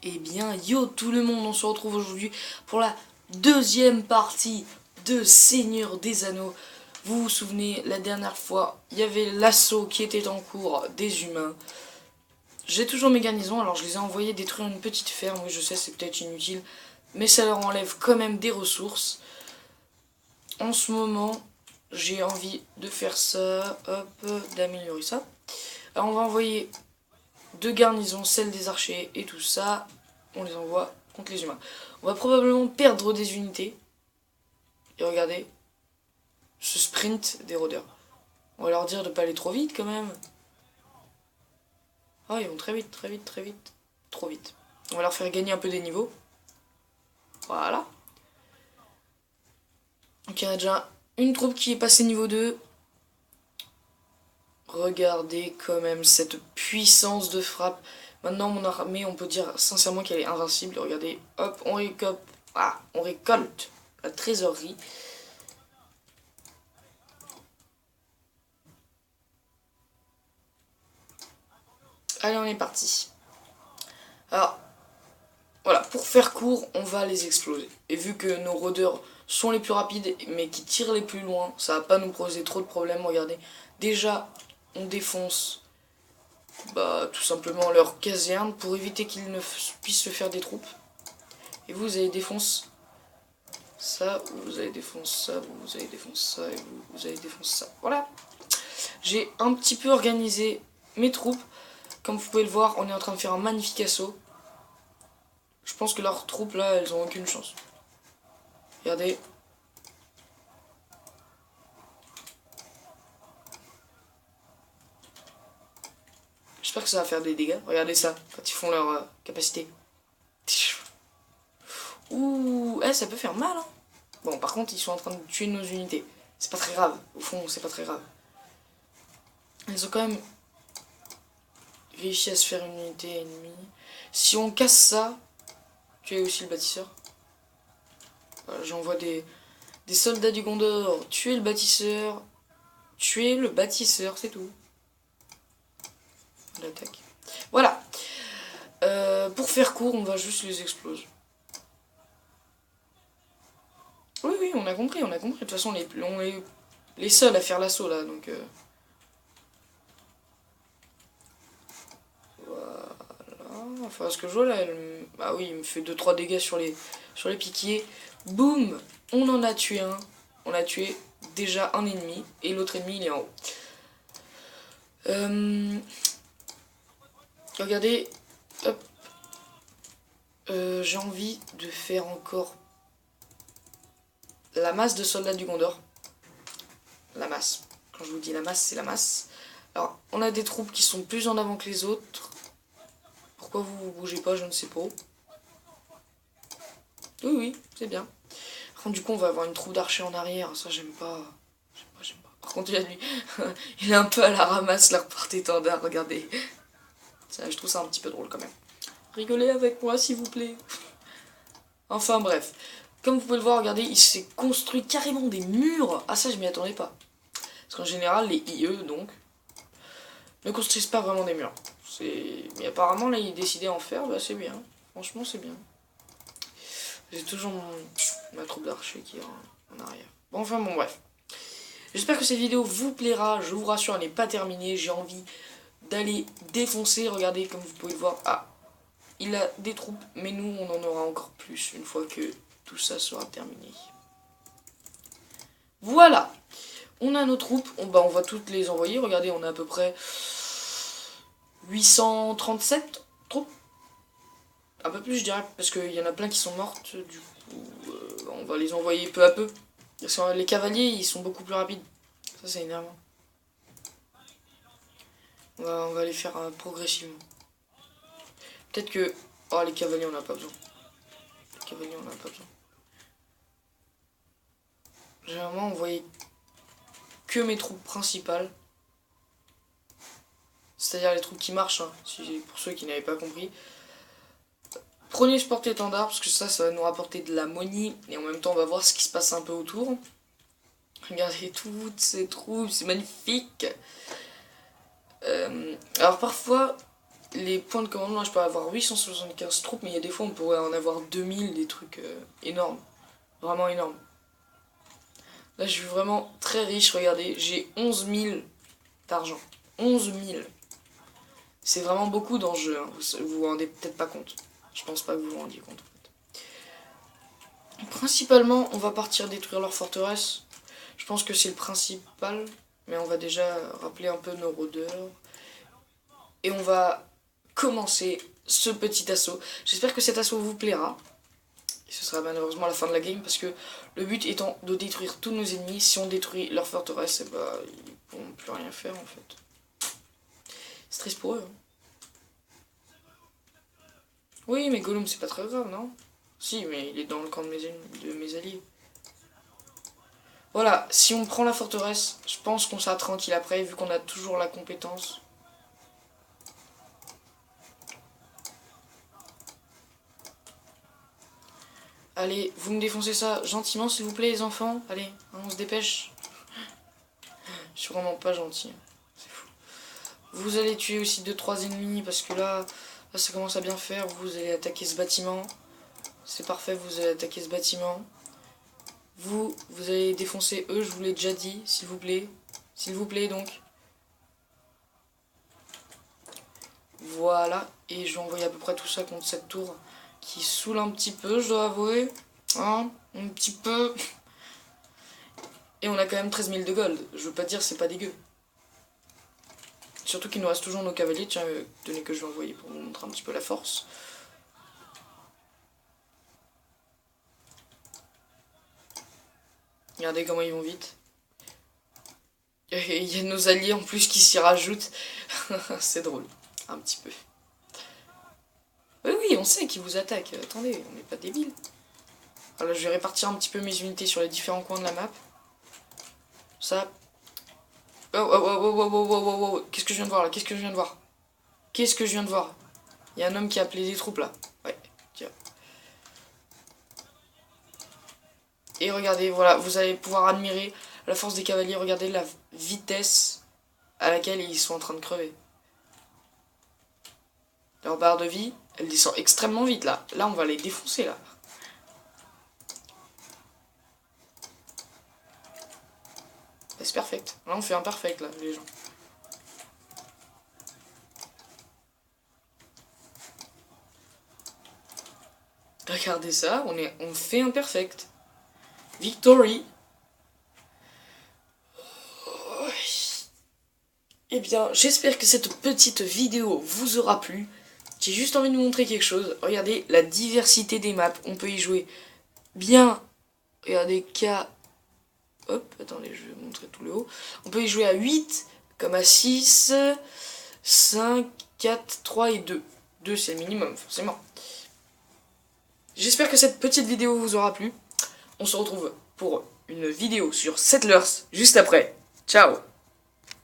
Eh bien, yo tout le monde, on se retrouve aujourd'hui pour la deuxième partie de Seigneur des Anneaux. Vous vous souvenez, la dernière fois, il y avait l'assaut qui était en cours des humains. J'ai toujours mes garnisons, alors je les ai envoyés détruire une petite ferme. Oui, je sais, c'est peut-être inutile, mais ça leur enlève quand même des ressources. En ce moment, j'ai envie de faire ça, hop, d'améliorer ça. Alors on va envoyer deux garnisons, celle des archers et tout ça. On les envoie contre les humains. On va probablement perdre des unités. Et regardez, ce sprint des rôdeurs. On va leur dire de pas aller trop vite quand même. Ah, ils vont très vite, très vite, très vite. Trop vite. On va leur faire gagner un peu des niveaux. Voilà. Donc il y en a déjà une troupe qui est passée niveau 2. Regardez quand même cette puissance de frappe. Maintenant, mon armée, on peut dire sincèrement qu'elle est invincible. Regardez, hop, on récolte la trésorerie. Allez, on est parti. Alors, voilà, pour faire court, on va les exploser. Et vu que nos rôdeurs sont les plus rapides, mais qui tirent les plus loin, ça va pas nous poser trop de problèmes. Regardez, déjà, on défonce tout simplement leur caserne pour éviter qu'ils ne puissent se faire des troupes. Et vous allez défoncer ça, vous allez défoncer ça, vous allez défoncer ça, et vous allez défoncer ça. Voilà. J'ai un petit peu organisé mes troupes. Comme vous pouvez le voir, on est en train de faire un magnifique assaut. Je pense que leurs troupes là, elles ont aucune chance. Regardez. J'espère que ça va faire des dégâts. Regardez ça, quand ils font leur capacité. Ouh, ça peut faire mal, hein. Bon, par contre, ils sont en train de tuer nos unités. C'est pas très grave. Au fond, c'est pas très grave. Ils ont quand même réussi à se faire une unité ennemie. Si on casse ça, tuer aussi le bâtisseur. Voilà, j'envoie des soldats du Gondor. Tuer le bâtisseur. Tuer le bâtisseur, c'est tout. L'attaque. Voilà. Pour faire court, on va juste les exploser. Oui, on a compris, on a compris. De toute façon, on est les seuls à faire l'assaut là, donc... Voilà. Enfin, ce que je vois là, ah oui, il me fait 2-3 dégâts sur les piquiers. Boum. On en a tué un. On a tué déjà un ennemi, et l'autre ennemi, il est en haut. Regardez, hop. J'ai envie de faire encore la masse de soldats du Gondor. La masse. Quand je vous dis la masse, c'est la masse. Alors, on a des troupes qui sont plus en avant que les autres. Pourquoi vous bougez pas, je ne sais pas. Oui, c'est bien. Par contre, du coup, on va avoir une troupe d'archers en arrière. Ça, j'aime pas. J'aime pas. Par contre, lui, il est un peu à la ramasse, leur porte-étendard. Regardez. Ça, je trouve ça un petit peu drôle quand même. Rigolez avec moi, s'il vous plaît. Enfin, bref. Comme vous pouvez le voir, regardez, il s'est construit carrément des murs. Ah, ça, je m'y attendais pas. Parce qu'en général, les IE, donc, ne construisent pas vraiment des murs. Mais apparemment, là, il décidait d'en faire, bah c'est bien. Franchement, c'est bien. J'ai toujours ma troupe d'archers qui est en arrière. Bon, enfin, bon, bref. J'espère que cette vidéo vous plaira. Je vous rassure, elle n'est pas terminée. J'ai envie d'aller défoncer. Regardez, comme vous pouvez le voir. Ah, il a des troupes, mais nous, on en aura encore plus une fois que tout ça sera terminé. Voilà. On a nos troupes. On va toutes les envoyer. Regardez, on a à peu près 837 troupes. Un peu plus, je dirais, parce qu'il y en a plein qui sont mortes. Du coup, on va les envoyer peu à peu. Les cavaliers, ils sont beaucoup plus rapides. Ça, c'est énervant. On va les faire progressivement. Peut-être que... Oh, les cavaliers, on n'a pas besoin. Les cavaliers, on n'a pas besoin. J'ai vraiment envoyé que mes troupes principales. C'est-à-dire les troupes qui marchent, hein, pour ceux qui n'avaient pas compris. Prenez ce porte-étendard, parce que ça va nous rapporter de la monnaie. Et en même temps, on va voir ce qui se passe un peu autour. Regardez toutes ces troupes, c'est magnifique. Alors parfois, les points de commandement, je peux avoir 875 troupes, mais il y a des fois on pourrait en avoir 2000, des trucs énormes. Vraiment énormes. Là, je suis vraiment très riche, regardez, j'ai 11 000 d'argent. 11 000. C'est vraiment beaucoup dans le jeu, hein. Vous vous rendez peut-être pas compte. Je pense pas que vous vous rendiez compte. En fait. Principalement, on va partir détruire leur forteresse. Je pense que c'est le principal, mais on va déjà rappeler un peu nos rôdeurs. Et on va commencer ce petit assaut. J'espère que cet assaut vous plaira. Et ce sera malheureusement la fin de la game, parce que le but étant de détruire tous nos ennemis. Si on détruit leur forteresse, eh ben, ils pourront plus rien faire en fait. C'est triste pour eux. Hein. Oui, mais Gollum, c'est pas très grave, non? Si, mais il est dans le camp de mes alliés. Voilà, si on prend la forteresse, je pense qu'on sera tranquille après, vu qu'on a toujours la compétence. Allez, vous me défoncez ça gentiment, s'il vous plaît, les enfants. Allez, on se dépêche. Je suis vraiment pas gentil. C'est fou. Vous allez tuer aussi 2-3 ennemis, parce que là, ça commence à bien faire. Vous allez attaquer ce bâtiment. C'est parfait, vous allez attaquer ce bâtiment. Vous allez défoncer eux, je vous l'ai déjà dit, s'il vous plaît. S'il vous plaît, donc. Voilà, et je vais envoyer à peu près tout ça contre cette tour qui saoule un petit peu, je dois avouer. Hein, un petit peu. Et on a quand même 13 000 de gold. Je veux pas dire c'est pas dégueu. Surtout qu'il nous reste toujours nos cavaliers. Tiens, tenez que je vais envoyer pour vous montrer un petit peu la force. Regardez comment ils vont vite. Il y a nos alliés en plus qui s'y rajoutent. C'est drôle, un petit peu. Oui, on sait qu'ils vous attaquent. Attendez, on n'est pas débiles. Alors je vais répartir un petit peu mes unités sur les différents coins de la map. Ça. Oh. Qu'est-ce que je viens de voir là? Qu'est-ce que je viens de voir? Qu'est-ce que je viens de voir? Il y a un homme qui a appelé des troupes là. Ouais, tiens. Et regardez, voilà, vous allez pouvoir admirer la force des cavaliers. Regardez la vitesse à laquelle ils sont en train de crever. Leur barre de vie, elle descend extrêmement vite là. Là, on va les défoncer là. C'est perfect. Là, on fait un perfect là, les gens. Regardez ça, on fait un perfect. Victory. Eh bien, j'espère que cette petite vidéo vous aura plu. J'ai juste envie de vous montrer quelque chose. Regardez la diversité des maps. On peut y jouer bien. Regardez K. Hop, attendez, je vais vous montrer tout le haut. On peut y jouer à 8, comme à 6, 5, 4, 3 et 2. 2 c'est le minimum, forcément. J'espère que cette petite vidéo vous aura plu. On se retrouve pour une vidéo sur Settlers juste après. Ciao!